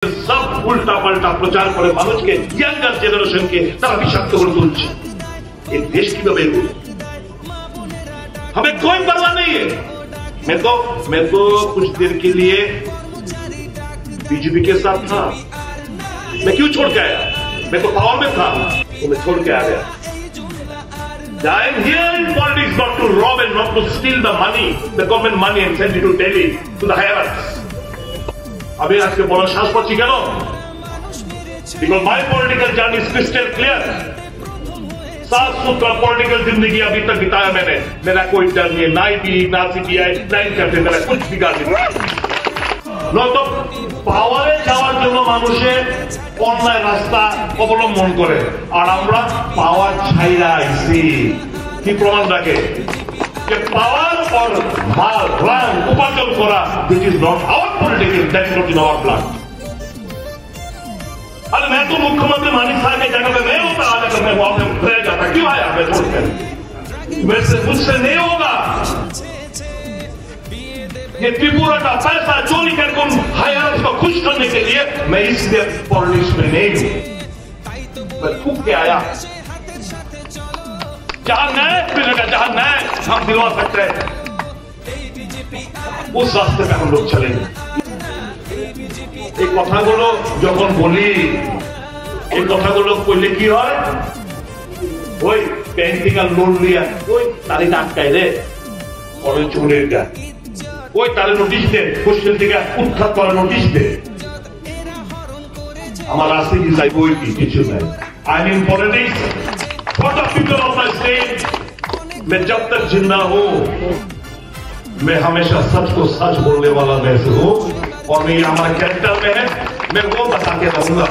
सब उल्टा पल्टा प्रचार करे মানুষকে यंगर जनरेशन के তারা বিষাক্ত করে তুলছে। ये देश की बेबू हमें कोई परवाह नहीं है। मैं तो कुछ देर के लिए बीजेपी के साथ था। मैं क्यों छोड़ के आया? मैं तो पावर में था तो मैं छोड़ के आ गया। I am here in politics not to rob and not to steal the money, the government money, and send it to Delhi, to the higher ups. अभी आज के बोला सास पची क्या no? Because my political journey is crystal clear. साफ सुथरा political जिंदगी अभी तक बिताया मैंने। मेरा कोई डर नहीं है, ना ईडी, ना सीबीआई, ना इनकम, मेरा कुछ बिगाड़ नहीं। নয়তো পাওয়ারে যাওয়ার জন্য মানুষের অন্যায় রাস্তা অবলম্বন করে, আর আমরা পাওয়ার ছাইরা আইছি। কি প্রমাণ রাখে যে পাওয়ার और মাল রান উপার্জন করা, which is not our political, that is not in our plan। अरे मैं तो मुख्यमंत्री मानिक साहब के जगह पे मैं होता, आज अगर मैं वहां पे रह जाता, क्यों आया मैं छोड़कर? मुझसे नहीं होगा। ये त्रिपुरा का पैसा चोरी करके उन हायर को खुश करने के लिए मैं इसलिए पॉलिटिक्स में नहीं हूं। मैं थूक के आया। जहां न्याय मिलेगा, जहां न्याय हम दिलवा सकते हैं, उस रास्ते पे हम लोग चलेंगे। এই কথাগুলো যখন বলি, এই কথাগুলো বললে কি হয়? ওই ব্যাংক থেকে লোন নিয়ে ওই তারিখ আটকায় রে, পরে চুরের গা, ওই তারে নোটিশ দে, হোস্টেল থেকে উৎখাত করার নোটিশ দে। আমার রাস্তে কি চাইব ওই কিছু নাই। I am in politics for the people of my state. मैं जब तक जिंदा हूं मैं हमेशा सच को सच बोलने वाला मैं हूं, और मैं हमारे कैरेक्टर में है, मैं वो बता के रहूंगा।